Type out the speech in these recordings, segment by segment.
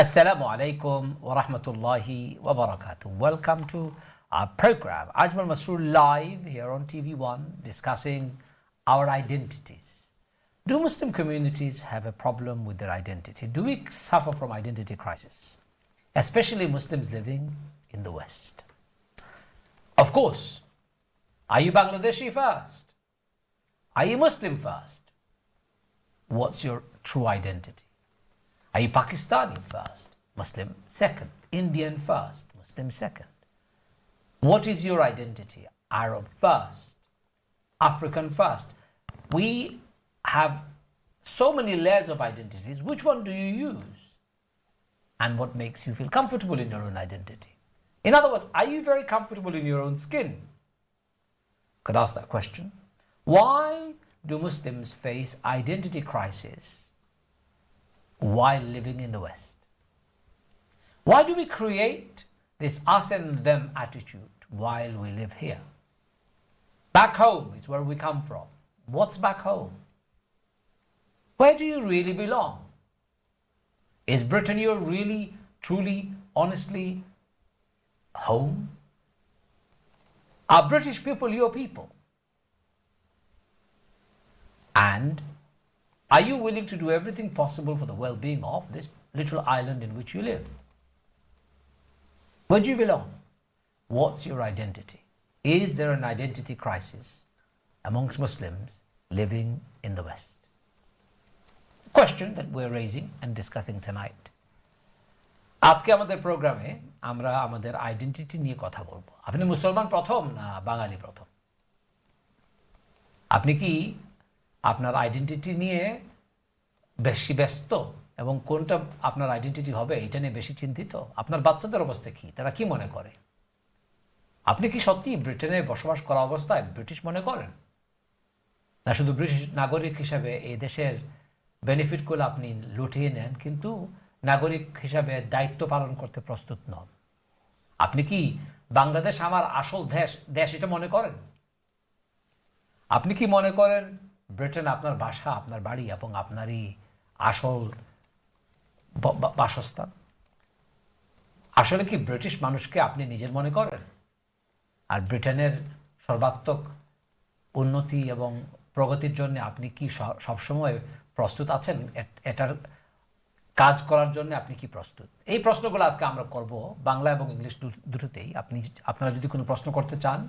Assalamu alaikum wa rahmatullahi wa barakatuh. Welcome to our program, Ajmal Masroor live here on TV1, discussing our identities. Do Muslim communities have a problem with their identity? Do we suffer from identity crisis? Especially Muslims living in the West. Of course, are you Bangladeshi first? Are you Muslim first? What's your true identity? Are you Pakistani first, Muslim second, Indian first, Muslim second? What is your identity? Arab first, African first? We have so many layers of identities. Which one do you use? And what makes you feel comfortable in your own identity? In other words, are you very comfortable in your own skin? Could ask that question. Why do Muslims face identity crisis while living in the West? Why do we create this us and them attitude while we live here? Back home is where we come from. What's back home? Where do you really belong? Is Britain your really, truly, honestly home? Are British people your people? And are you willing to do everything possible for the well-being of this little island in which you live? Where do you belong? What's your identity? Is there an identity crisis amongst Muslims living in the West? Question that we're raising and discussing tonight. আজকে আমাদের প্রোগ্রামে আমরা আমাদের identity নিয়ে কথা বলবো। আপনি মুসলমান প্রথম না বাঙালি প্রথম? আপনি কি আপনার আইডেন্টিটি নিয়ে বেশি ব্যস্ত এবং কোনটা আপনার আইডেন্টিটি হবে এটা নিয়ে বেশি চিন্তিত? আপনার বাচ্চাদের অবস্থা কি? তারা কি মনে করে? আপনি কি সত্যি ব্রিটেনে বসবাস করা অবস্থায় ব্রিটিশ মনে করেন? না শুধু ব্রিটিশ নাগরিক হিসাবে এই দেশের বেনিফিটগুলো আপনি লুটিয়ে নেন কিন্তু নাগরিক হিসাবে দায়িত্ব পালন করতে প্রস্তুত নন? আপনি কি বাংলাদেশ আমার আসল দেশ এটা মনে করেন? আপনি কি মনে করেন ব্রিটেন আপনার বাসা, আপনার বাড়ি এবং আপনারই আসল বাসস্থান? আসলে কি ব্রিটিশ মানুষকে আপনি নিজের মনে করেন? আর ব্রিটেনের সর্বাত্মক উন্নতি এবং প্রগতির জন্য আপনি কি সবসময় প্রস্তুত আছেন? এটার কাজ করার জন্য আপনি কি প্রস্তুত? এই প্রশ্নগুলো আজকে আমরা করব বাংলা এবং ইংলিশ দুটোতেই। আপনারা যদি কোনো প্রশ্ন করতে চান,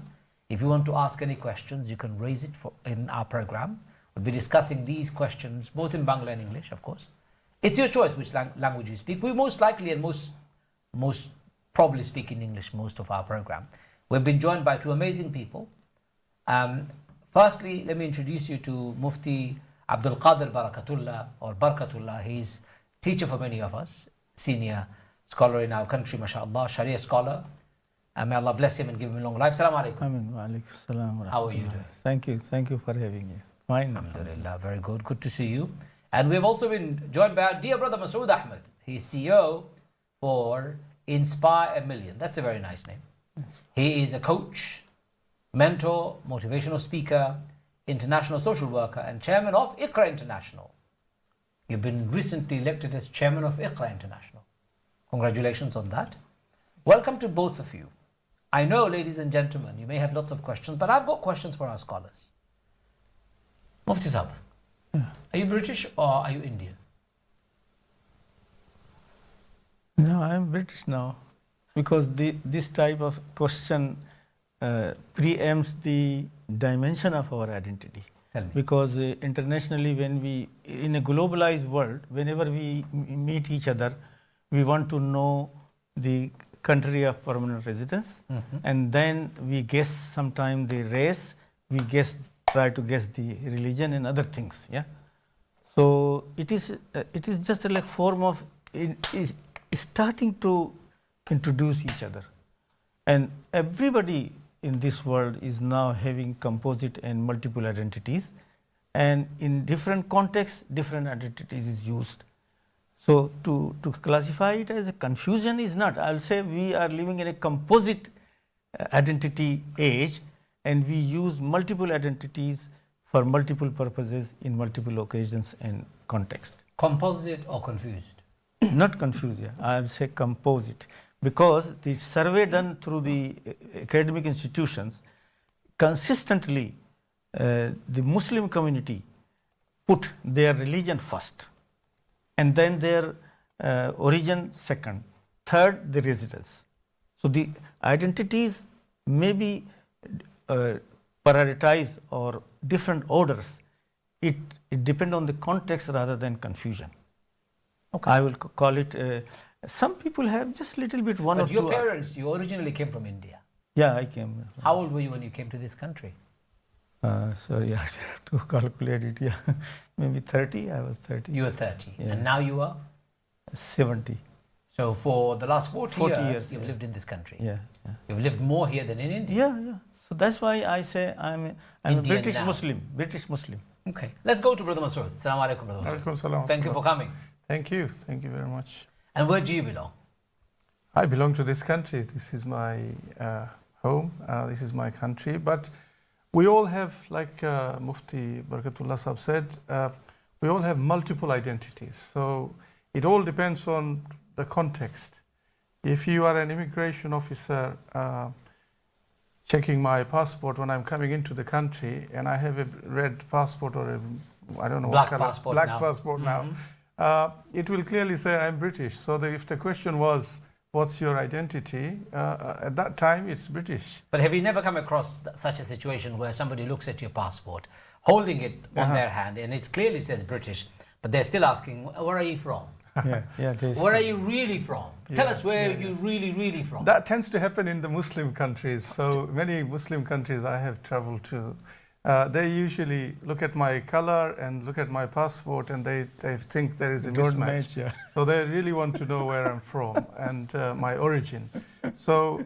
if you want to ask any questions, you can raise it in our program. We'll be discussing these questions both in Bangla and English, of course. It's your choice which language you speak. We most likely and most probably speak in English most of our program. We've been joined by two amazing people. Firstly, let me introduce you to Mufti Abdul Qadir Barkatulla. He's teacher for many of us, senior scholar in our country, mashallah, Sharia Scholar. May Allah bless him and give him long life. Assalamu alaikum. Ameen. Wa alaikum salam. How are you doing? Thank you for having me. Fine. Alhamdulillah, very good. Good to see you. And we've also been joined by our dear brother Maswood Ahmed. He's CEO for Inspireamillion. That's a very nice name. He is a coach, mentor, motivational speaker, international social worker, and chairman of Iqra International. You've been recently elected as chairman of Iqra International. Congratulations on that. Welcome to both of you. I know, ladies and gentlemen, you may have lots of questions, but I've got questions for our scholars. Mufti Sahab, are you British or are you Indian? No, I'm British now because this type of question preempts the dimension of our identity. Tell me. Because internationally, in a globalized world, whenever we meet each other, we want to know the country of permanent residence, and then we guess sometime the race, we try to guess the religion and other things. Yeah, so it is just a like form of starting to introduce each other, and everybody in this world is now having composite and multiple identities, and in different contexts, different identities is used. So to classify it as a confusion is not. I'll say we are living in a composite identity age, and we use multiple identities for multiple purposes in multiple occasions and context. Composite or confused? not confuse, yeah, I would say compose it. Because the survey done through the academic institutions, consistently the Muslim community put their religion first, and then their origin second, third the residence. So the identities may be prioritized or different orders. It depends on the context rather than confusion. Okay. I will call it, some people have just little bit one But or two. your parents, you originally came from India. Yeah, I came. How old were you when you came to this country? Sorry, I have to calculate it. Yeah, maybe 30. I was 30. You were 30. Yeah. And now you are? 70. So for the last 40 years, you've yeah. lived in this country. Yeah, yeah. You've lived more here than in India. Yeah, yeah. So that's why I say I'm a British now. Muslim. British Muslim. Okay. Let's go to Brother Masroor. Assalamu alaikum, Brother Masroor. Alaikum salam. Thank you for coming. Thank you. Thank you very much. And where do you belong? I belong to this country. This is my home. This is my country. But we all have, like Mufti Barkatulla Sahab said, we all have multiple identities. So it all depends on the context. If you are an immigration officer checking my passport when I'm coming into the country and I have a red passport or I don't know Black what color, passport black now. passport now, it will clearly say I'm British. So if the question was, what's your identity? At that time, it's British. But have you never come across such a situation where somebody looks at your passport, holding it on their hand, and it clearly says British, but they're still asking, where are you from? Yeah, yeah. Where are you really from? Tell us where you really from. That tends to happen in the Muslim countries. So many Muslim countries I have traveled to, they usually look at my color and look at my passport and they think there is a Don't mismatch. match, yeah. So they really want to know where I'm from and my origin. So,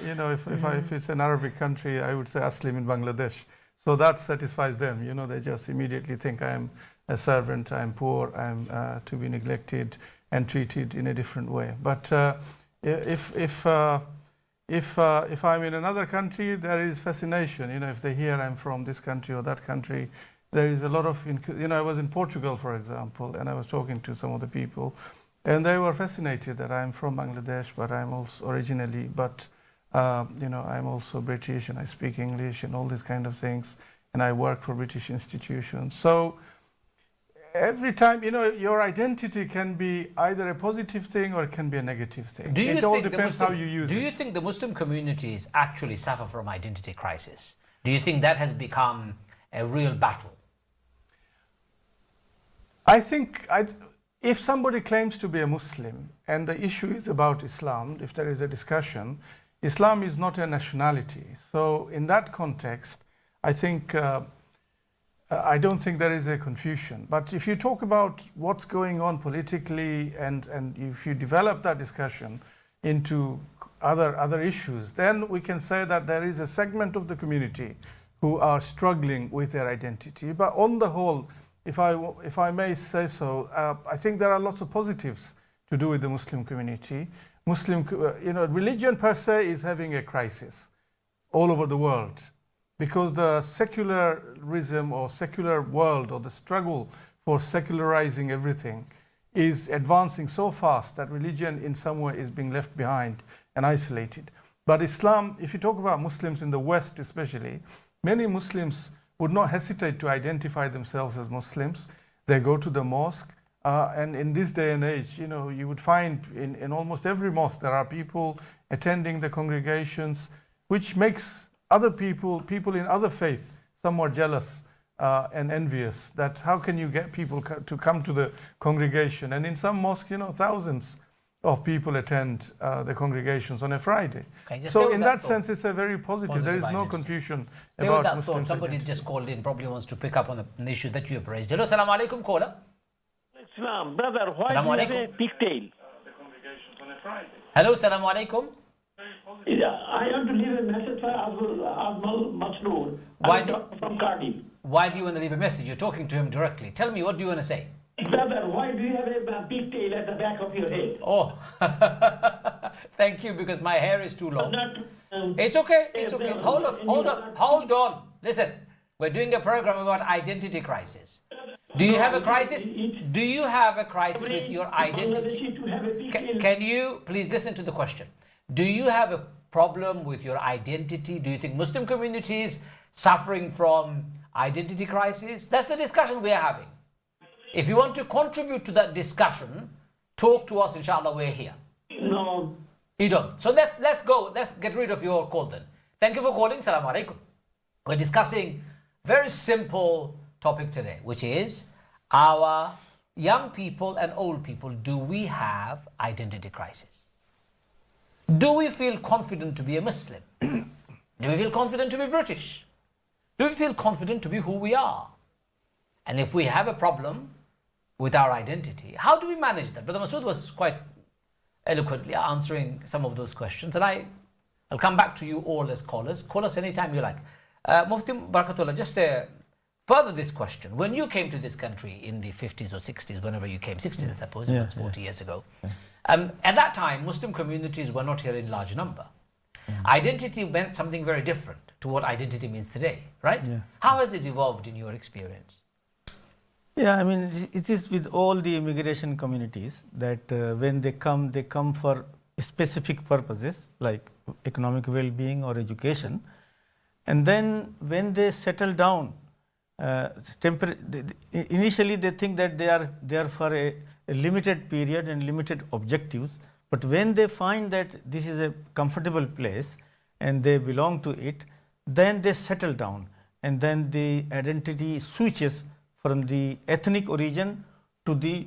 you know, if it's an Arabic country, I would say Aslim in Bangladesh. So that satisfies them. You know, they just immediately think I'm a servant, I'm poor, I'm to be neglected and treated in a different way. But if I'm in another country, there is fascination. You know, if they hear I'm from this country or that country, there is a lot of, you know, I was in Portugal, for example, and I was talking to some of the people, and they were fascinated that I'm from Bangladesh, but I'm also originally, but you know, I'm also British and I speak English and all these kind of things, and I work for British institutions. So every time, you know, your identity can be either a positive thing or it can be a negative thing. It all depends how you use it. Do you think the Muslim communities actually suffer from identity crisis? Do you think that has become a real battle? I think if somebody claims to be a Muslim and the issue is about Islam, if there is a discussion, Islam is not a nationality. So in that context, I think I don't think there is a confusion. But if you talk about what's going on politically and if you develop that discussion into other issues, then we can say that there is a segment of the community who are struggling with their identity. But on the whole, if I may say so, I think there are lots of positives to do with the Muslim community. You know, religion per se is having a crisis all over the world, because the secularism or secular world or the struggle for secularizing everything is advancing so fast that religion in some way is being left behind and isolated. But Islam, if you talk about Muslims in the West especially, many Muslims would not hesitate to identify themselves as Muslims. They go to the mosque, and in this day and age, you know, you would find in almost every mosque there are people attending the congregations, which makes other people in other faiths somewhat jealous and envious, that how can you get people to come to the congregation? And in some mosques, you know, thousands of people attend the congregations on a Friday. Okay, so in that sense, it's a very positive. There is no identity. confusion Stay about with that Muslims. thought. Somebody just called in, probably wants to pick up on an issue that you have raised. Hello, salam alaikum, caller. Islam, brother, why Salaam do you have alaikum. a pigtail? Hello, salam alaikum. I want to leave a message for Ajmal Masroor from Qadir. Why do you want to leave a message? You're talking to him directly. Tell me, what do you want to say? Brother, why do you have a pigtail at the back of your head? Oh, thank you, because my hair is too long. It's okay, it's okay. Hold on. Listen, we're doing a program about identity crisis. Do you have a No, crisis? it- Do you have a crisis with your identity? Bangladeshi to have a big Can you please listen to the question? Do you have a problem with your identity? Do you think Muslim community is suffering from identity crisis? That's the discussion we are having. If you want to contribute to that discussion, talk to us, inshallah, we're here. No. You don't. So let's go. Let's get rid of your call then. Thank you for calling. Salaam alaikum. We're discussing very simple topic today, which is our young people and old people. Do we have identity crisis? Do we feel confident to be a Muslim? Do we feel confident to be British? Do we feel confident to be who we are? And if we have a problem with our identity, how do we manage that? Brother Maswood was quite eloquently answering some of those questions, and I'll come back to you all as callers. Call us anytime you like. Mufti Barkatulla, just further this question. When you came to this country in the 50s or 60s, whenever you came, 60s I suppose, it was 40 years ago, at that time Muslim communities were not here in large number. Identity meant something very different to what identity means today, right? Yeah. How has it evolved in your experience? Yeah, I mean, it is with all the immigration communities that when they come for specific purposes like economic well-being or education, and then when they settle down, initially they think that they are there for a limited period and limited objectives, but when they find that this is a comfortable place and they belong to it, then they settle down, and then the identity switches from the ethnic origin to the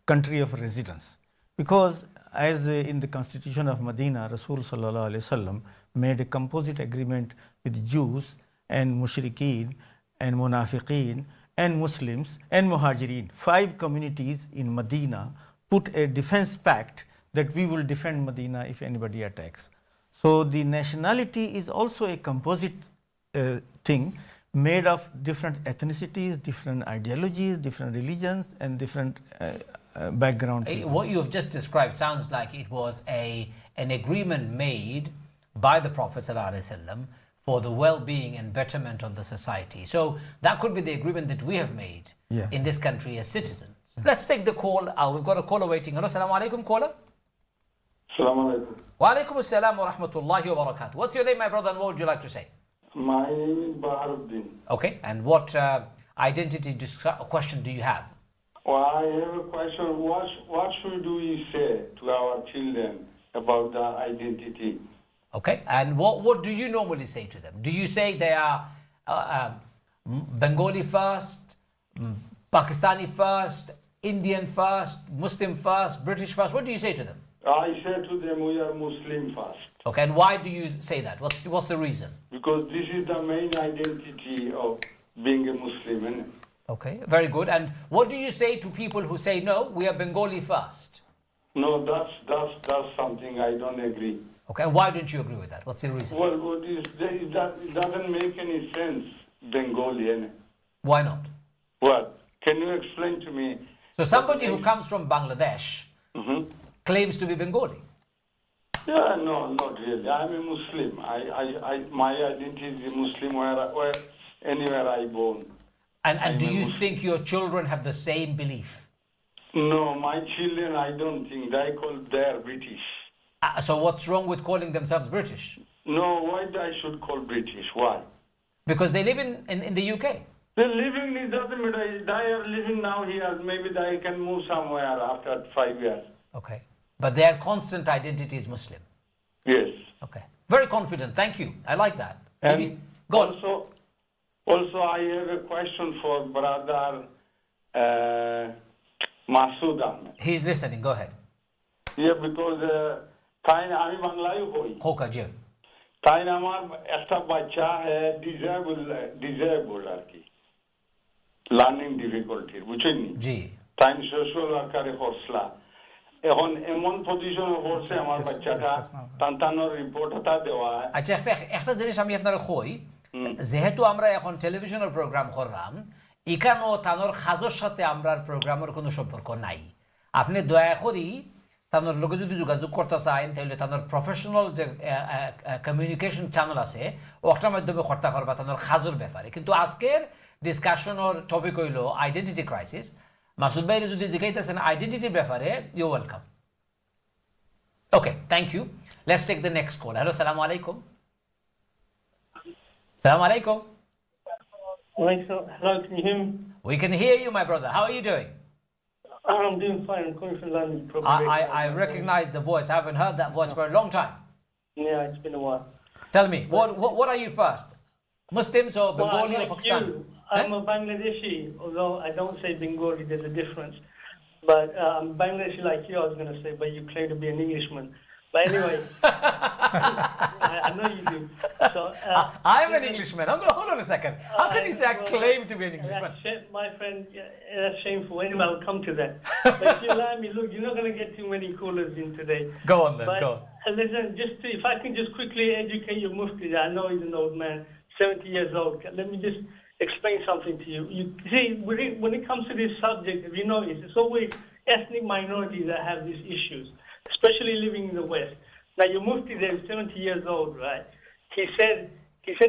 country of residence. Because as in the constitution of Medina, Rasul sallallahu alaihi wasallam made a composite agreement with Jews and Mushrikeen and Munafiqeen and Muslims and Muhajirin. 5 communities in Medina put a defense pact that we will defend Medina if anybody attacks. So the nationality is also a composite thing made of different ethnicities, different ideologies, different religions, and different background. What you have just described sounds like it was an agreement made by the Prophet ﷺ for the well-being and betterment of the society. So that could be the agreement that we have made in this country as citizens. Let's take the call. We've got a caller waiting. Hello, Assalamu alaikum, caller. Assalamu alaikum. Wa alaikum assalam wa rahmatullahi wa barakatuh. What's your name, my brother, and what would you like to say? My name is Baharuddin. Okay, and what identity question do you have? Well, I have a question. What should we say to our children about their identity? Okay, and what do you normally say to them? Do you say they are Bengali first, Pakistani first, Indian first, Muslim first, British first? What do you say to them? I say to them, we are Muslim first. Okay, and why do you say that? What's the reason? Because this is the main identity of being a Muslim, isn't it? Okay, very good. And what do you say to people who say, no, we are Bengali first? No, that's something I don't agree. Okay, and why don't you agree with that? What's the reason? Well, it doesn't make any sense, Bengali, innit? Why not? Well, can you explain to me? So somebody who comes from Bangladesh claims to be Bengali. Yeah, no, not really. I'm a Muslim. My identity is Muslim where anywhere I born. And do you think your children have the same belief? No, my children, I don't think. They call they're British. So what's wrong with calling themselves British? No, why I should call British? Why? Because they live in the UK. The living, it doesn't matter. They are living now here. Maybe they can move somewhere after 5 years. Okay. But their constant identity is Muslim. Yes. Okay. Very confident. Thank you. I like that. And Go on. also, I have a question for brother Maswood Ahmed. He's listening. Go ahead. Yeah, because আমি বাংলায় হই Khoka ji. তাই আমার একটা বাচ্চা disable আর কি learning difficulty বুঝছেন জি তাই সোশ্যাল ওয়ার্কারে হসলা এখন এমন পজিশনে পড়ছে আমার বাচ্চাটা তান্তানোর রিপোর্ট হতা দেওয়া আচ্ছা একটা জিনিস আমি আপনার কই যেহেতু আমরা এখন টেলিভিশনের প্রোগ্রাম করলাম এখানেও তানোর খাজর সাথে আমরার প্রোগ্রামের কোনো সম্পর্ক নাই আপনি দয়া করি তানোর লগে যদি যোগাযোগ করতে চান তাহলে তানোর প্রফেশনাল যে কমিউনিকেশন চ্যানেল আছে ওটার মাধ্যমে করতে পারবা তানোর খাজুর ব্যাপারে কিন্তু আজকের ডিসকাশনের টপিক হইল আইডেন্টিটি ক্রাইসিস মাসুদ ভাই যদি জিজ্ঞাইতেছেন আইডেন্টিটির ব্যাপারে you welcome okay thank you let's take the next call hello সালামু আলাইকুম সালামু আলাইকুম Hello, can you hear me? We can hear you, my brother. How are you doing? I'm doing fine. I'm calling from London. I recognize the voice. I haven't heard that voice for a long time. Yeah, it's been a while. Tell me, what are you first? Muslims or Bengali or Pakistan? I'm a Bangladeshi, although I don't say Bengali, there's a difference. But I'm Bangladeshi like you, I was going to say, but you claim to be an Englishman. But anyway, I know you do. So, I'm an Englishman. Hold on a second. How can you say I claim to be an Englishman? My friend, that's shameful. Anyway, I'll come to that. But if you allow me, look, you're not going to get too many callers in today. Go on then, but, go on. Listen, if I can just quickly educate your Mufti, I know he's an old man, 70 years old. Let me just explain something to you. You see, when it comes to this subject, if you notice, it's always ethnic minorities that have these issues, especially living in the West. Now, your Mufti there is 70 years old, right? He said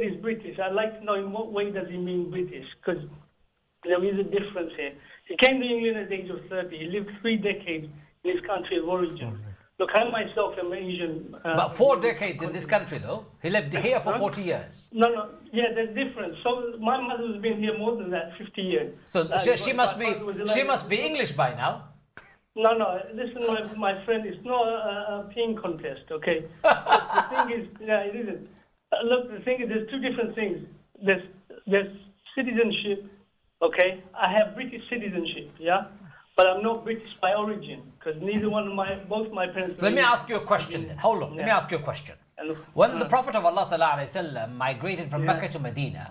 he's British. I'd like to know in what way does he mean British? Because there is a difference here. He came to England at the age of 30. He lived 3 decades in his country of origin. Look, I myself am Asian. But 4 decades in this country, though. He lived here for 40 years. No. Yeah, there's difference. So my mother's been here more than that, 50 years. So she must be English by now. No. Listen, my friend, it's not a peeing contest, okay? The thing is, yeah, it isn't. Look, the thing is, there's 2 different things. There's citizenship, okay? I have British citizenship, yeah? But I'm not British by origin, because both my parents... So let me ask you a question then. Hold on, let me ask you a question. When the Prophet of Allah sallallahu alaihi wasallam migrated from Mecca to Medina,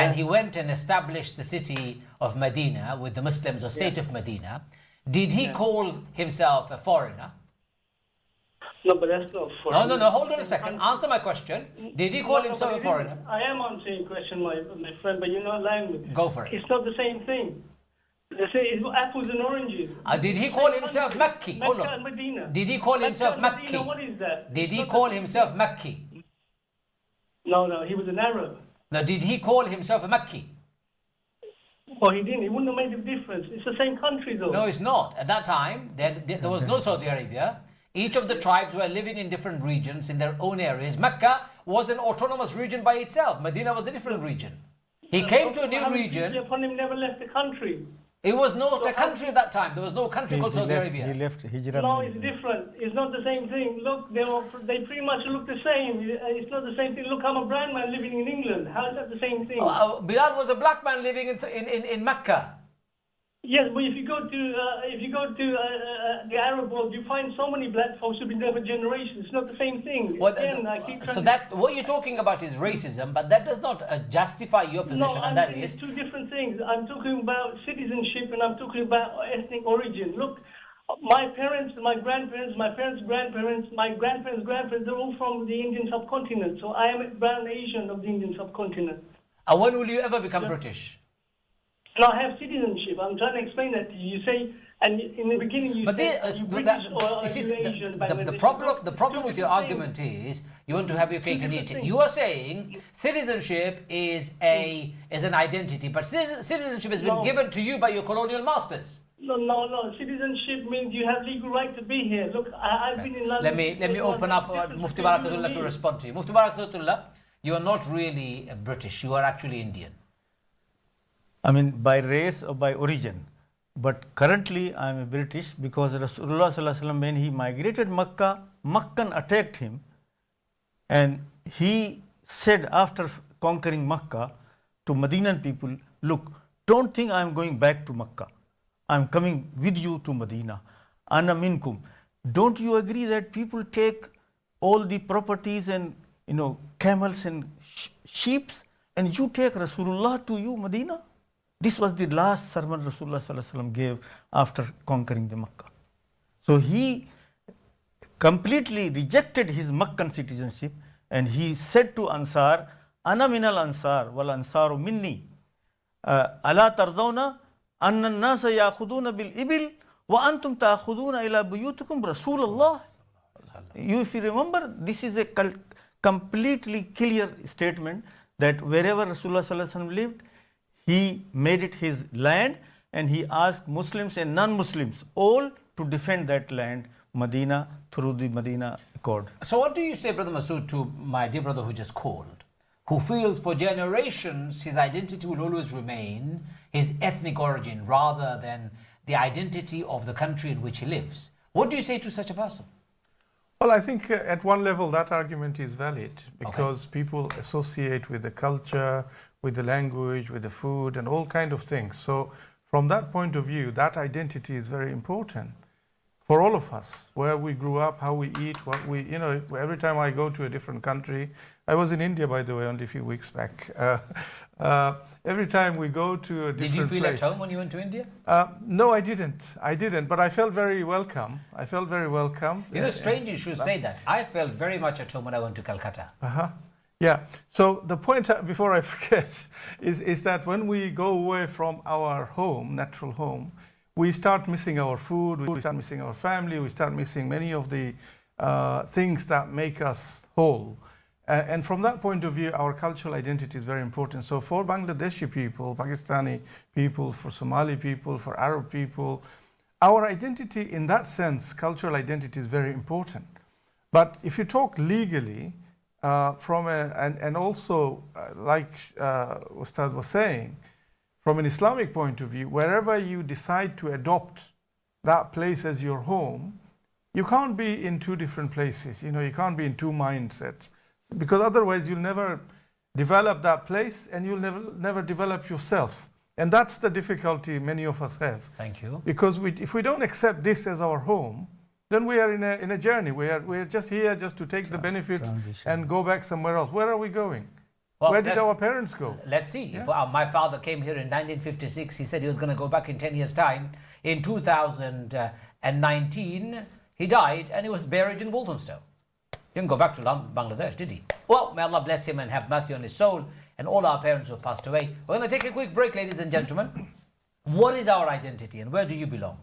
and he went and established the city of Medina with the Muslims or state of Medina, did he call himself a foreigner? No, but that's not foreigner. No, hold on a second. Answer my question. Did he call himself a foreigner? I am answering your question, my friend, but you're not allowing me. Go for it. It's not the same thing. They say it's apples and oranges. Did he call himself Makki? Hold Mecca on. and Medina. Did he call himself Mecca and Makki? Medina, what is that? Did he call himself Makki? No, he was an Arab. Now, did he call himself a Makki? Oh, he didn't. It wouldn't have made a difference. It's the same country, though. No, it's not. At that time, there was no Saudi Arabia. Each of the tribes were living in different regions in their own areas. Mecca was an autonomous region by itself. Medina was a different region. He came to a new region. Upon him never left the country. It was not a country at that time. There was no country called Saudi Arabia. He left Hijrah. No, it's different. It's not the same thing. Look, they pretty much look the same. It's not the same thing. Look, I'm a brown man living in England. How is that the same thing? Bilal was a black man living in Mecca. Yes, but if you go to the Arab world, you find so many black folks who've been there for generations. It's not the same thing. What you're talking about is racism, but that does not justify your position, and that is... It's 2 different things. I'm talking about citizenship and I'm talking about ethnic origin. Look, my parents, my grandparents, my parents' grandparents, my grandparents' grandparents, they're all from the Indian subcontinent. So I am a brown Asian of the Indian subcontinent. And when will you ever become British? No, I have citizenship. I'm trying to explain that to you. You say, and in the beginning you say, are you British or are you Asian? The problem with your argument is you want to have your cake and eat it. You are saying citizenship is an identity, but citizenship has been given to you by your colonial masters. No. Citizenship means you have legal right to be here. Look, I've been in London. Let me open up Mufti Barkatulla to respond to you. Mufti Barkatulla, you are not really British. You are actually Indian. I mean, by race or by origin. But currently, I am a British because Rasulullah sallallahu alaihi wasallam, when he migrated Makkah, Meccan attacked him, and he said after conquering Makkah to Medinan people, "Look, don't think I am going back to Makkah. I am coming with you to Medina. Ana minkum. Don't you agree that people take all the properties and camels and sheep, and you take Rasulullah to you, Medina?" This was the last sermon Rasulullah sallallahu alaihi wasallam gave after conquering the Makkah. So he completely rejected his Meccan citizenship, and he said to Ansar, "Ana minal Ansar wal Ansaru minni. Ala tardawna anna an-nasa ya'khuduna bil ibil وَأَنْتُمْ تَأْخُذُونَ إِلَى بُيُوتِكُمْ رَسُولَ اللَّهِ. You, if you remember, this is a completely clear statement that wherever Rasulullah Sallallahu Alaihi Wasallam lived, he made it his land, and he asked Muslims and non-Muslims all to defend that land, Medina, through the Medina Accord. So what do you say, Brother Maswood, to my dear brother who just called, who feels for generations his identity will always remain his ethnic origin rather than the identity of the country in which he lives? What do you say to such a person? Well, I think at one level that argument is valid because people associate with the culture, with the language, with the food and all kind of things. So from that point of view, that identity is very important for all of us, where we grew up, how we eat, what we, every time I go to a different country, I was in India, by the way, only a few weeks back. Every time we go to a different place. Did you feel at home when you went to India? No, I didn't, but I felt very welcome. Strange you should say that. I felt very much at home when I went to Calcutta. Yeah, so the point, before I forget, is that when we go away from our home, natural home, we start missing our food, we start missing our family, we start missing many of the things that make us whole. And from that point of view, our cultural identity is very important. So for Bangladeshi people, Pakistani people, for Somali people, for Arab people, our identity in that sense, cultural identity is very important. But if you talk legally, and also like Ustad was saying, from an Islamic point of view, wherever you decide to adopt that place as your home, you can't be in two different places. You can't be in two mindsets, because otherwise you'll never develop that place and you'll never develop yourself. And that's the difficulty many of us have. Thank you. Because if we don't accept this as our home, then we are in a journey. We're just here just to take the benefits and go back somewhere else. Where are we going? Well, where did our parents go? Let's see. Yeah? If my father came here in 1956, he said he was going to go back in 10 years' time. In 2019, he died and he was buried in Walthamstow. He didn't go back to Bangladesh, did he? Well, may Allah bless him and have mercy on his soul and all our parents who have passed away. We're going to take a quick break, ladies and gentlemen. What is our identity and where do you belong?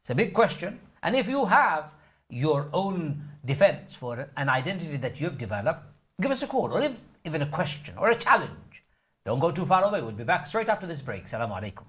It's a big question. And if you have your own defense for an identity that you've developed, give us a call, or if even a question or a challenge. Don't go too far away. We'll be back straight after this break. Assalamu alaikum.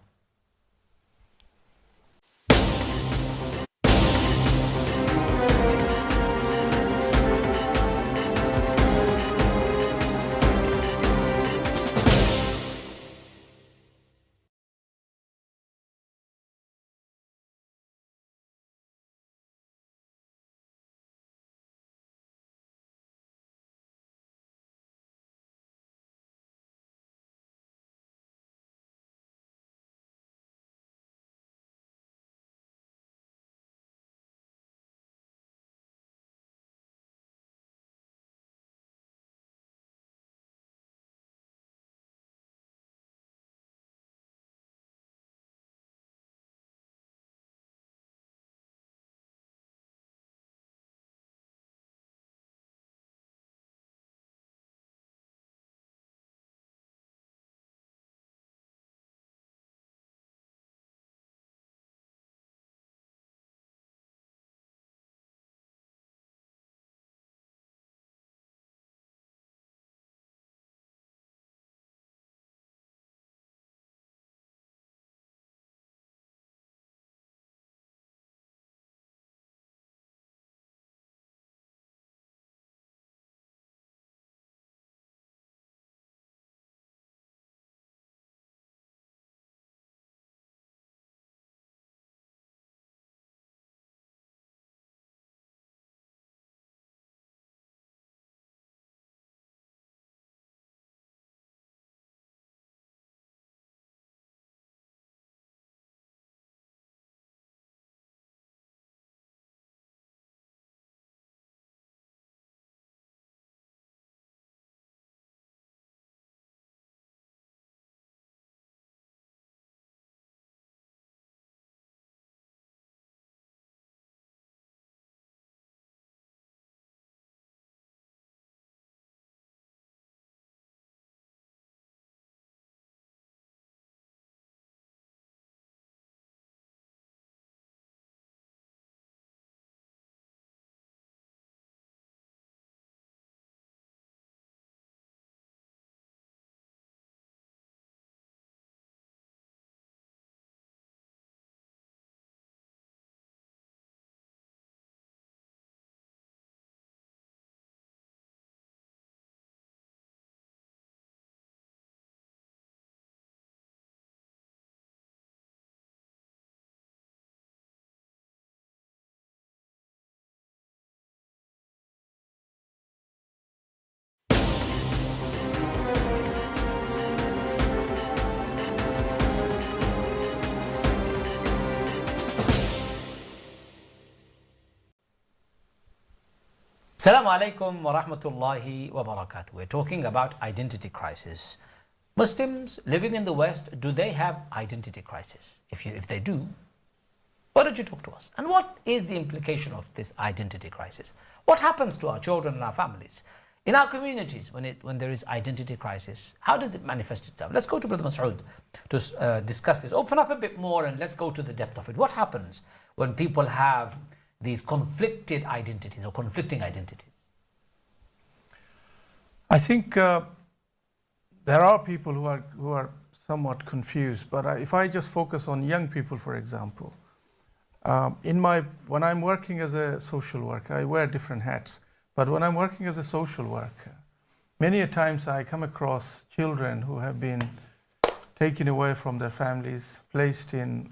Assalamu alaikum wa rahmatullahi wa barakatuh. We're talking about identity crisis. Muslims living in the West, do they have identity crisis? If they do, why don't you talk to us? And what is the implication of this identity crisis? What happens to our children and our families? In our communities, when there is identity crisis, how does it manifest itself? Let's go to Brother Masroor to discuss this. Open up a bit more and let's go to the depth of it. What happens when people have these conflicted identities or conflicting identities? I think there are people who are somewhat confused, but if I just focus on young people, for example, when I'm working as a social worker, I wear different hats. But when I'm working as a social worker, many a times I come across children who have been taken away from their families, placed in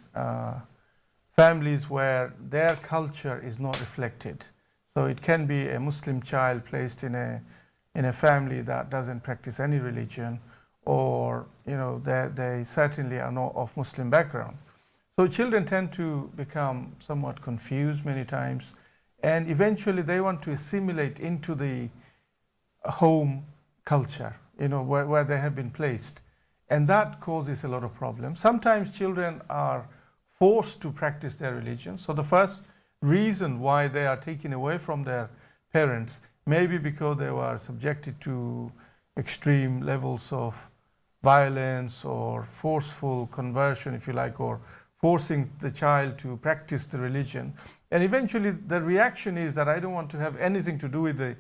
families where their culture is not reflected. So it can be a Muslim child placed in a family that doesn't practice any religion, or they certainly are not of Muslim background. So children tend to become somewhat confused many times, and eventually they want to assimilate into the home culture, where they have been placed. And that causes a lot of problems. Sometimes children are forced to practice their religion. So the first reason why they are taken away from their parents may be because they were subjected to extreme levels of violence or forceful conversion, if you like, or forcing the child to practice the religion. And eventually the reaction is that I don't want to have anything to do with the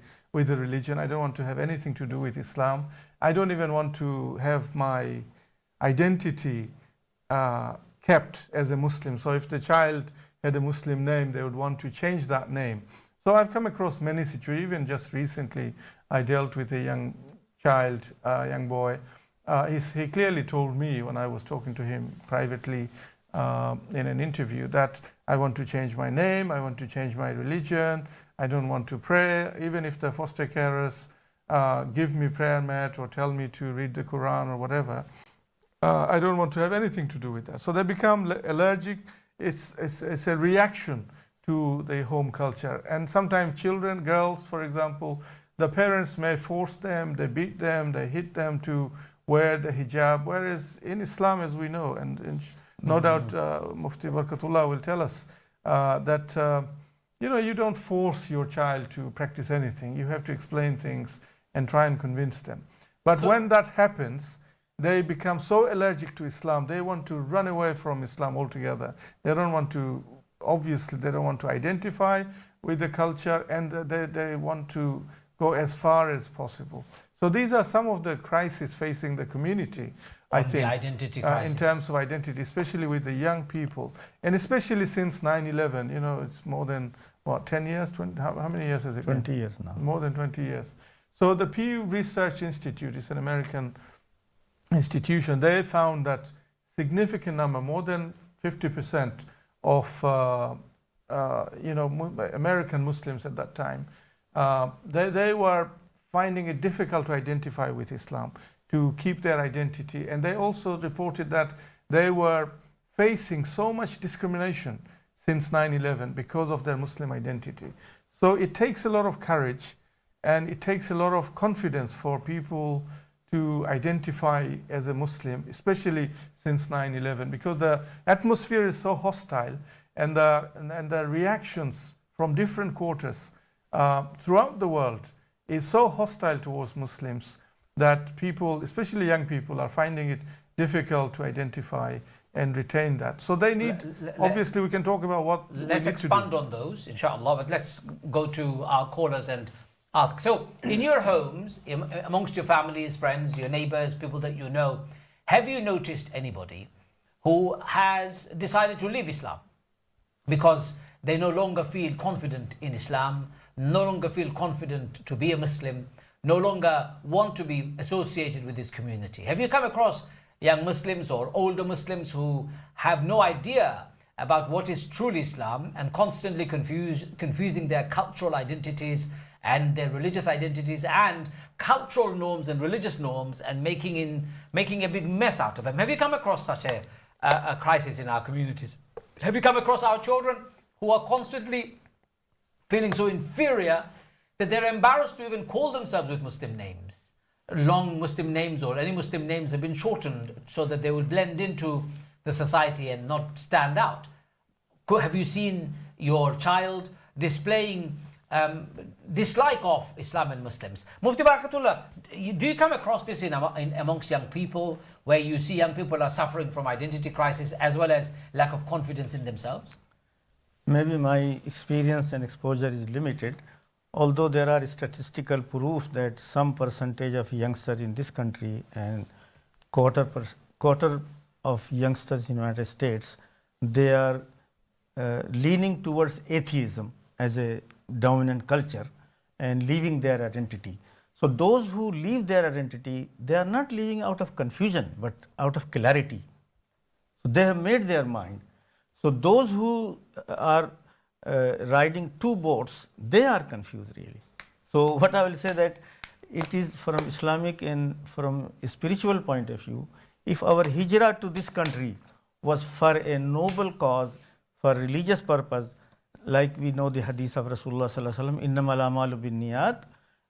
religion. I don't want to have anything to do with Islam. I don't even want to have my identity kept as a Muslim. So if the child had a Muslim name, they would want to change that name. So I've come across many situations. Even just recently, I dealt with a young child, a young boy. He clearly told me when I was talking to him privately in an interview that I want to change my name, I want to change my religion, I don't want to pray, even if the foster carers give me prayer mat or tell me to read the Quran or whatever. I don't want to have anything to do with that. So they become allergic. It's a reaction to the home culture. And sometimes children, girls, for example, the parents may force them, they beat them, they hit them to wear the hijab. Whereas in Islam, as we know, and no doubt Mufti Barkatulla will tell us that you don't force your child to practice anything. You have to explain things and try and convince them. But when that happens, they become so allergic to Islam, they want to run away from Islam altogether. They don't want to identify with the culture, and they want to go as far as possible. So these are some of the crises facing the community, I think, the identity crisis. In terms of identity, especially with the young people. And especially since 9/11, it's more than, 10 years? 20, how many years has it been? 20 years now. More than 20 years. So the Pew Research Institute is an American institution. They found that significant number, more than 50% of American Muslims at that time, they were finding it difficult to identify with Islam, to keep their identity. And they also reported that they were facing so much discrimination since 9/11 because of their Muslim identity. So it takes a lot of courage and it takes a lot of confidence for people to identify as a Muslim, especially since 9/11, because the atmosphere is so hostile, and the reactions from different quarters throughout the world is so hostile towards Muslims that people, especially young people, are finding it difficult to identify and retain that. So they need, obviously we can talk about what let's expand on those, inshallah, but let's go to our callers and ask. So in your homes, amongst your families, friends, your neighbors, people that you know, have you noticed anybody who has decided to leave Islam because they no longer feel confident in Islam, no longer feel confident to be a Muslim, no longer want to be associated with this community? Have you come across young Muslims or older Muslims who have no idea about what is truly Islam and constantly confusing their cultural identities and their religious identities and cultural norms and religious norms and making a big mess out of them? Have you come across such a crisis in our communities? Have you come across our children who are constantly feeling so inferior that they're embarrassed to even call themselves with Muslim names. Long Muslim names or any Muslim names have been shortened so that they will blend into the society and not stand out. Have you seen your child displaying dislike of Islam and Muslims? Mufti Barkatulla, do you come across this amongst young people, where you see young people are suffering from identity crisis as well as lack of confidence in themselves? Maybe my experience and exposure is limited, although there are statistical proof that some percentage of youngsters in this country and quarter of youngsters in the United States, they are leaning towards atheism as a dominant culture and leaving their identity. So those who leave their identity, they are not leaving out of confusion, but out of clarity. So they have made their mind. So those who are riding two boats, they are confused really. So what I will say that it is from Islamic and from a spiritual point of view, if our hijrah to this country was for a noble cause, for religious purpose, like we know the hadith of Rasulullah sallallahu alaihi wasallam, innamal a'malu binniyat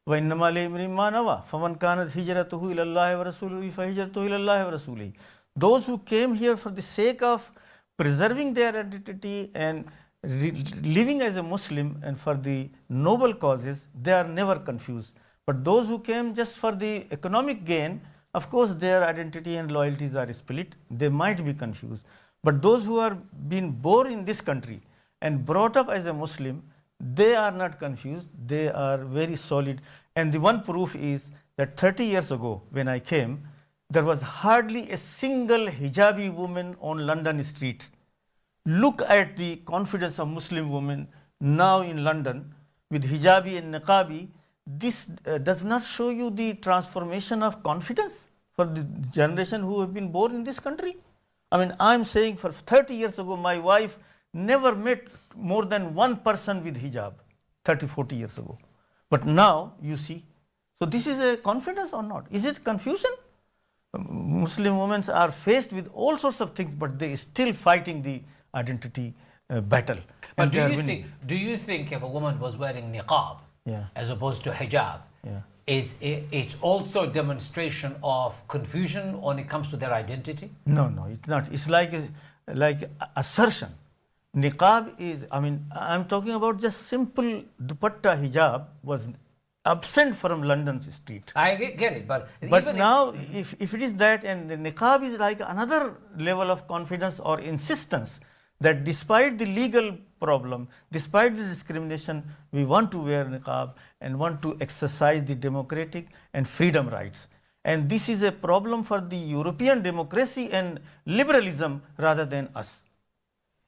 wa innamal li'imri'in ma nawa faman kanat hijratuhu ila Allah wa rasulihi fa hijratuhu ila Allah wa rasulihi. Those who came here for the sake of preserving their identity and living as a Muslim and for the noble causes, they are never confused. But those who came just for the economic gain, of course their identity and loyalties are split, they might be confused. But those who are being born in this country and brought up as a Muslim, they are not confused, they are very solid. And the one proof is that 30 years ago when I came, there was hardly a single hijabi woman on London streets. Look at the confidence of Muslim women now in London with hijabi and niqabi. This does not show you the transformation of confidence for the generation who have been born in this country. I mean, I'm saying for 30 years ago, my wife never met more than one person with hijab, 30, 40 years ago. But now you see, so this is a confidence or not? Is it confusion? Muslim women are faced with all sorts of things, but they are still fighting the identity battle. But do you think if a woman was wearing niqab as opposed to hijab, it's also a demonstration of confusion when it comes to their identity? No, it's not. It's like assertion. Niqab is, I mean, I'm talking about just simple dupatta hijab was absent from London's street. I get it, but now if it is that, and the niqab is like another level of confidence or insistence that despite the legal problem, despite the discrimination, we want to wear niqab and want to exercise the democratic and freedom rights. And this is a problem for the European democracy and liberalism rather than us.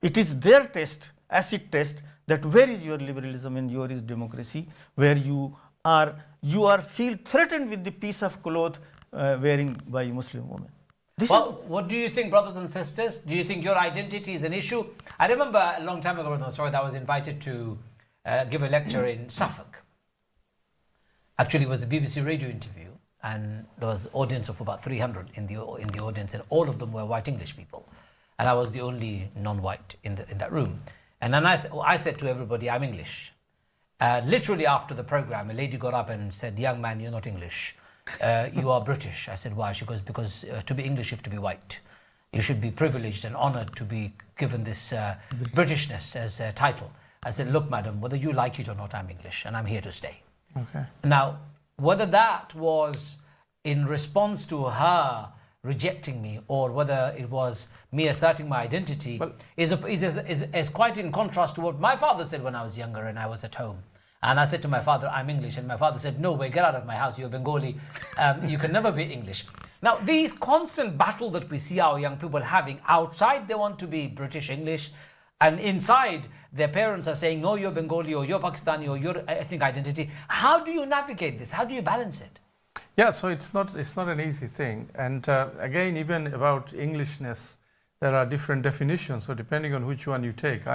It is their test, acid test, that where is your liberalism and your is democracy, where you feel threatened with the piece of cloth wearing by a Muslim woman. What do you think, brothers and sisters? Do you think your identity is an issue? I remember a long time ago, that I was invited to give a lecture in Suffolk. Actually, it was a BBC radio interview, and there was an audience of about 300 in the audience, and all of them were white English people. And I was the only non-white in that room. And then I said to everybody, I'm English. Literally after the program, a lady got up and said, young man, you're not English. You are British. I said, why? She goes, because to be English, you have to be white. You should be privileged and honored to be given this Britishness as a title. I said, look, madam, whether you like it or not, I'm English, and I'm here to stay. Okay. Now, whether that was in response to her rejecting me, or whether it was me asserting my identity, is quite in contrast to what my father said when I was younger and I was at home. And I said to my father, I'm English. And my father said, no way, get out of my house, you're Bengali. You can never be English. Now, these constant battle that we see our young people having, outside they want to be British English, and inside their parents are saying, no, you're Bengali, or you're Pakistani, or your ethnic identity. How do you navigate this? How do you balance it? Yeah, so it's not an easy thing. And again, even about Englishness, there are different definitions. So depending on which one you take,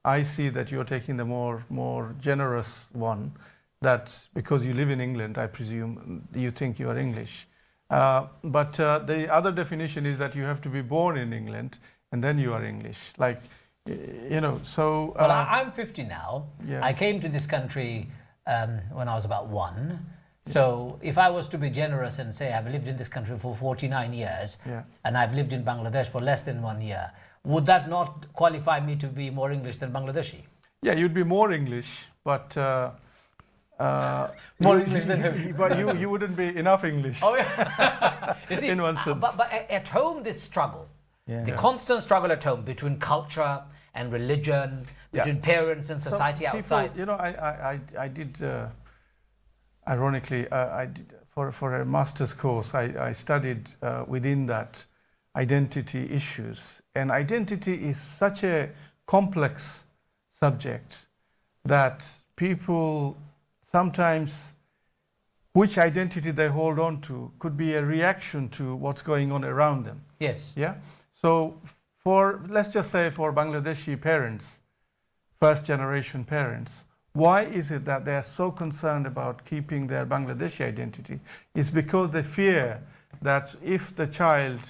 I see that you're taking the more generous one. That because you live in England, I presume you think you are English. But the other definition is that you have to be born in England and then you are English. Like, you know, so... Well, I'm 50 now. Yeah. I came to this country when I was about 1. So if I was to be generous and say I've lived in this country for 49 years and I've lived in Bangladesh for less than 1 year, would that not qualify me to be more English than Bangladeshi? Yeah, you'd be more English, but more English than him. But you wouldn't be enough English. Oh yeah. You see, in one sense. But at home, this struggle, the constant struggle at home between culture and religion, between parents and society people, outside. You know, I did. Ironically, I did for a master's course. I studied within that identity issues, and identity is such a complex subject that people sometimes, which identity they hold on to could be a reaction to what's going on around them. Yes. Yeah. So let's just say for Bangladeshi parents, first generation parents, why is it that they are so concerned about keeping their Bangladeshi identity? It's because they fear that if the child,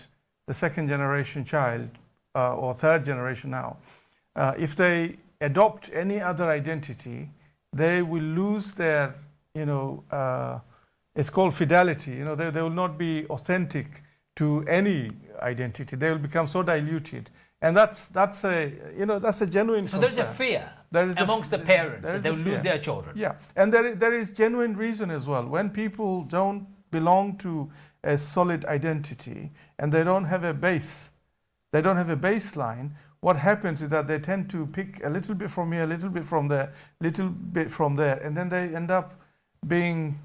the second generation child, or third generation now, if they adopt any other identity, they will lose their, it's called fidelity. They will not be authentic to any identity. They will become so diluted, and that's a genuine. So concern. there's a fear amongst the parents that they will lose their children. Yeah, and there is genuine reason as well. When people don't belong to a solid identity and they don't have a base, they don't have a baseline. What happens is that they tend to pick a little bit from here, a little bit from there, little bit from there, and then they end up being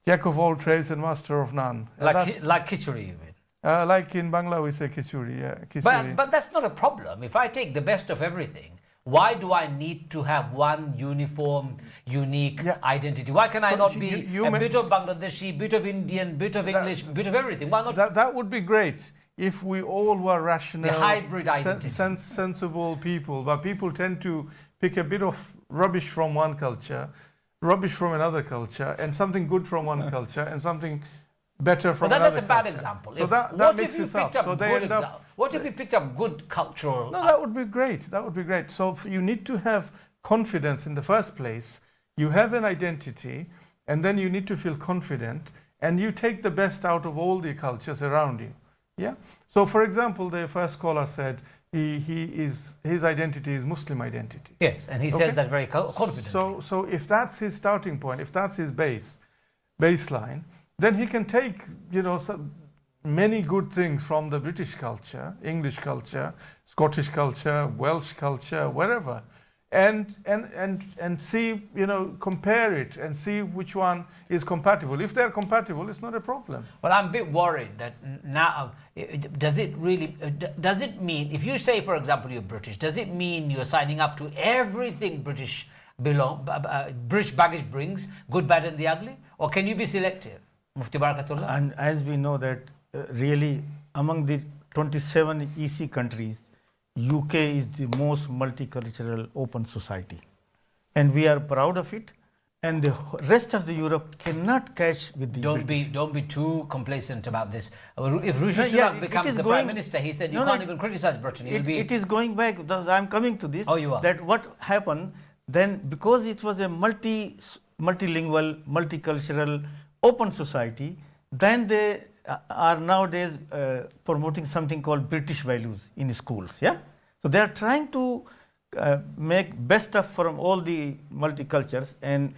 jack of all trades and master of none. Like khichuri, you mean? Like in Bangla we say khichuri, yeah. Khichuri. But that's not a problem. If I take the best of everything, why do I need to have one uniform, unique identity? Why can I not be a bit of Bangladeshi, bit of Indian, bit of English, bit of everything? Why not? That would be great if we all were rational, the hybrid identity. sensible people. But people tend to pick a bit of rubbish from one culture, rubbish from another culture, and something good from one culture, and something better from another culture. That's a bad example. So What if you picked up good cultural? No, that would be great. That would be great. So you need to have confidence in the first place. You have an identity, and then you need to feel confident, and you take the best out of all the cultures around you. Yeah. So, for example, the first scholar said his identity is Muslim identity. Yes, and he says that very confidently. So if that's his starting point, if that's his baseline, then he can take many good things from the British culture, English culture, Scottish culture, Welsh culture, wherever, and see, compare it and see which one is compatible. If they're compatible, it's not a problem. Well, I'm a bit worried that now, does it mean, if you say, for example, you're British, does it mean you're signing up to everything British baggage brings, good, bad, and the ugly? Or can you be selective? Mufti Barkatulla? And as we know that really among the 27 EC countries, UK is the most multicultural open society. And we are proud of it. And the rest of the Europe cannot catch with the Don't be too complacent about this. If Rishi Sunak becomes the Prime Minister, he said you can't even criticize Britain. It is going back. I'm coming to this. Oh, you are. That what happened then, because it was a multilingual, multicultural, open society, then they are nowadays promoting something called British values in schools. Yeah, so they are trying to make best of from all the multicultures and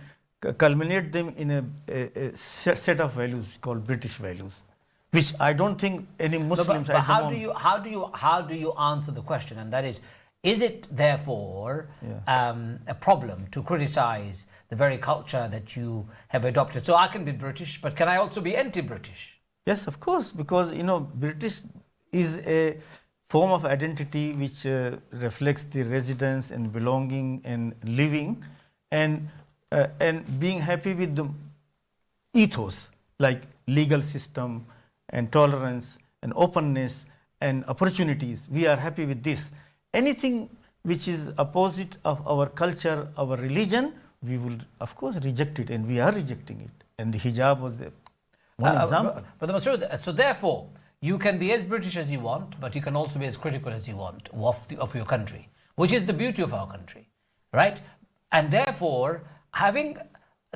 culminate them in a set of values called British values, which I don't think any Muslims. But how do you answer the question? And that is it therefore a problem to criticize the very culture that you have adopted? So I can be British, but can I also be anti-British? Yes, of course, because British is a form of identity which reflects the residence and belonging and living and being happy with the ethos like legal system and tolerance and openness and opportunities. We are happy with this. Anything which is opposite of our culture, our religion, we will of course reject it, and we are rejecting it. And the hijab was one example. But Masroor, so therefore, you can be as British as you want, but you can also be as critical as you want of your country, which is the beauty of our country, right? And therefore, having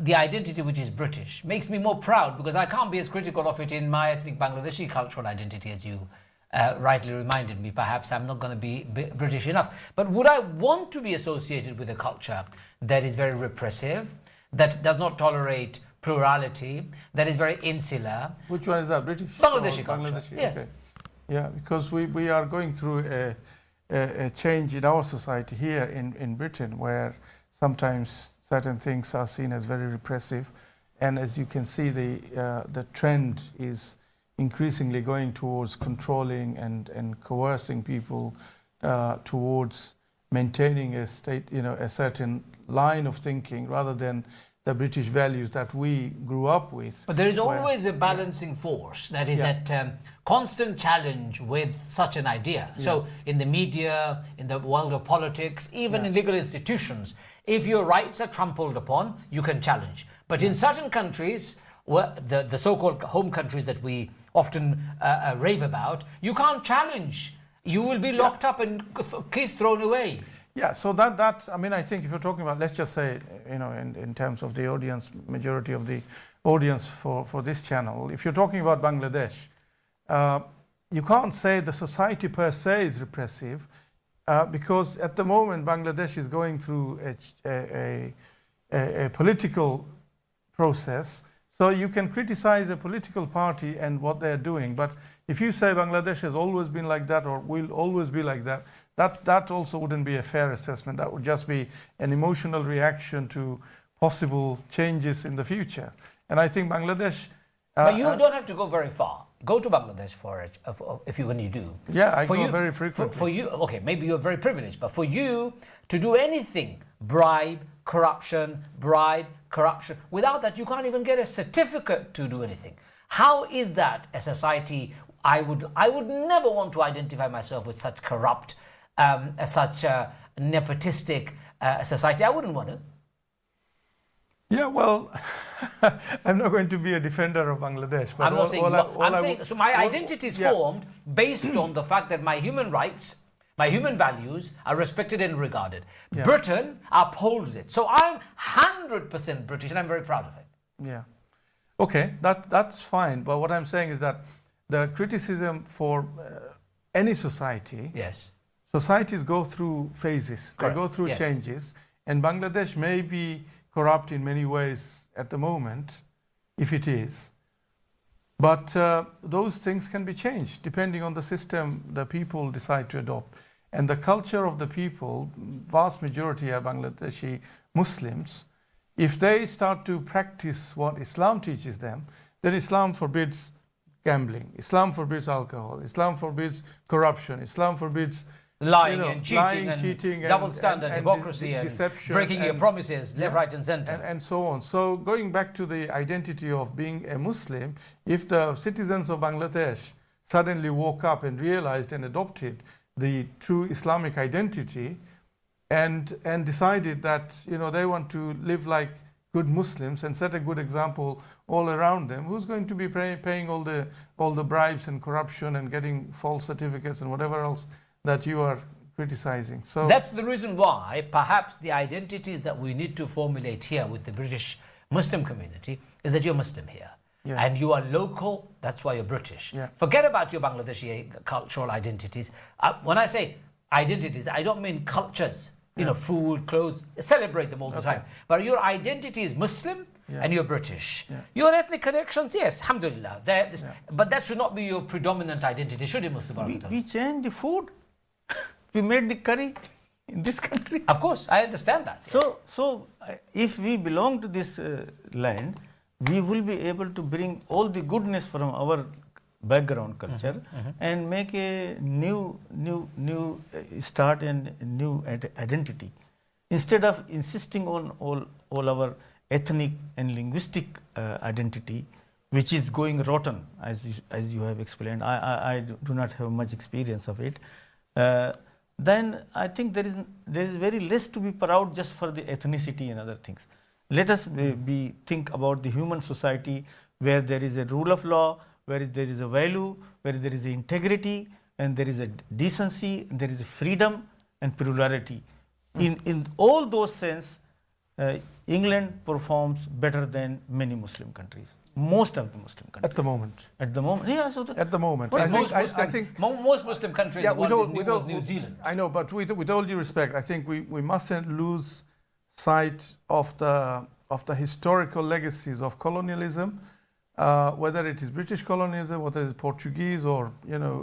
the identity which is British makes me more proud because I can't be as critical of it in my ethnic Bangladeshi cultural identity as you rightly reminded me. Perhaps I'm not going to be British enough. But would I want to be associated with a culture that is very repressive, that does not tolerate plurality, that is very insular? Which one is that, British? Bangladeshi culture. Bangladeshi, yes. okay. Yeah, because we are going through a change in our society here in Britain where sometimes certain things are seen as very repressive, and as you can see, the trend is increasingly going towards controlling and coercing people towards maintaining a state, a certain line of thinking rather than the British values that we grew up with. But there is always a balancing force that is that constant challenge with such an idea. So in the media, in the world of politics, even in legal institutions, if your rights are trampled upon, you can challenge. But in certain countries, the so-called home countries that we often rave about, you can't challenge. You will be locked up and keys thrown away. Yeah, so that I mean, I think if you're talking about, let's just say, in terms of the audience, majority of the audience for this channel, if you're talking about Bangladesh, you can't say the society per se is repressive because at the moment Bangladesh is going through a political process. So you can criticize a political party and what they're doing, but if you say Bangladesh has always been like that or will always be like that, that also wouldn't be a fair assessment. That would just be an emotional reaction to possible changes in the future. And I think Bangladesh... but you don't have to go very far. Go to Bangladesh for it, when you do. Yeah, I go very frequently. For you, okay, maybe you're very privileged, but for you to do anything, bribe, corruption, without that you can't even get a certificate to do anything. How is that a society? I would never want to identify myself with such corrupt, such a nepotistic society. I wouldn't want to. Yeah, well, I'm not going to be a defender of Bangladesh. But I'm not saying I'm saying so. My identity is formed based on the fact that my human rights, my human values are respected and regarded. Yeah. Britain upholds it. So I'm 100% British and I'm very proud of it. Yeah. Okay, that's fine. But what I'm saying is that the criticism for any society, societies go through phases. Correct. They go through changes. And Bangladesh may be corrupt in many ways at the moment, if it is. But those things can be changed depending on the system the people decide to adopt. And the culture of the people, vast majority are Bangladeshi Muslims. If they start to practice what Islam teaches them, then Islam forbids gambling, Islam forbids alcohol, Islam forbids corruption, Islam forbids lying and cheating and double standard, hypocrisy and deception, breaking your promises left, right and center. And so on. So going back to the identity of being a Muslim, if the citizens of Bangladesh suddenly woke up and realized and adopted the true Islamic identity and decided that they want to live like good Muslims and set a good example all around them, who's going to be paying all the bribes and corruption and getting false certificates and whatever else that you are criticizing? So that's the reason why perhaps the identities that we need to formulate here with the British Muslim community is that you're Muslim here. Yeah. And you are local, that's why you're British. Yeah. Forget about your Bangladeshi cultural identities. When I say identities, I don't mean cultures, food, clothes, celebrate them all the time. But your identity is Muslim and you're British. Yeah. Your ethnic connections, yes, alhamdulillah. But that should not be your predominant identity, should it, Muslim? We changed the food. We made the curry in this country. Of course, I understand that. So if we belong to this land, we will be able to bring all the goodness from our background culture and make a new start and new identity. Instead of insisting on all our ethnic and linguistic identity, which is going rotten, as you have explained. I do not have much experience of it. Then I think there is very less to be proud just for the ethnicity and other things. Let us think about the human society where there is a rule of law, where there is a value, where there is integrity, and there is a decency, and there is a freedom and plurality. In all those sense, England performs better than many Muslim countries, most of the Muslim countries. At the moment. At the moment, yeah. So At the moment. But I think, most, Muslim, most Muslim country in the world is New Zealand. I know, but with all due respect, I think we mustn't lose sight of the historical legacies of colonialism, whether it is British colonialism, whether it is Portuguese or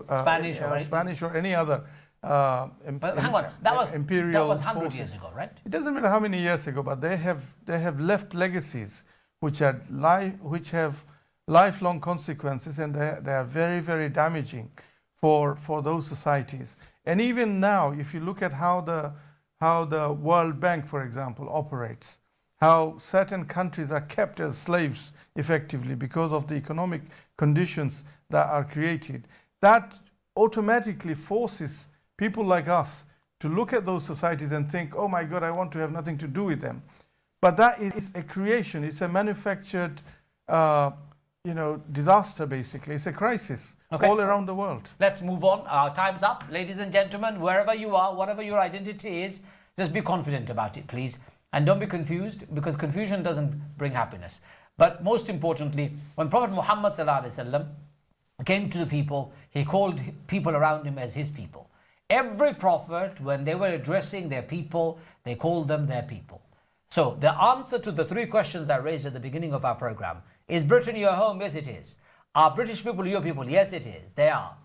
Spanish or any other But hang on, that was imperial 100 forces. years ago, right? It doesn't matter how many years ago, but they have left legacies which have lifelong consequences, and they are very, very damaging for those societies. And even now, if you look at how the World Bank, for example, operates, how certain countries are kept as slaves effectively because of the economic conditions that are created, that automatically forces people like us to look at those societies and think, oh my God, I want to have nothing to do with them. But that is a creation. It's a manufactured, disaster, basically. It's a crisis all around the world. Let's move on. Our time's up. Ladies and gentlemen, wherever you are, whatever your identity is, just be confident about it, please. And don't be confused, because confusion doesn't bring happiness. But most importantly, when Prophet Muhammad ﷺ came to the people, he called people around him as his people. Every prophet, when they were addressing their people, they called them their people. So the answer to the three questions I raised at the beginning of our program: is Britain your home? Yes, it is. Are British people your people? Yes, it is. They are.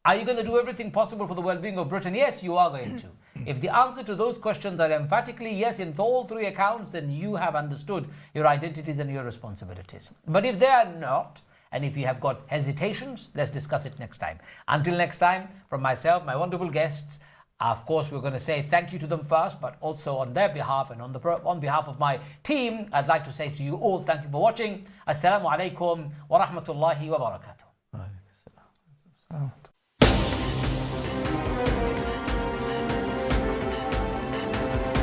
Are you going to do everything possible for the well-being of Britain? Yes, you are going to. If the answer to those questions are emphatically yes in all three accounts, then you have understood your identities and your responsibilities. But if they are not, and if you have got hesitations, let's discuss it next time. Until next time, from myself, my wonderful guests, of course, we're going to say thank you to them first, but also on their behalf and on behalf of my team, I'd like to say to you all, thank you for watching. Assalamu alaikum wa rahmatullahi wa barakatuh.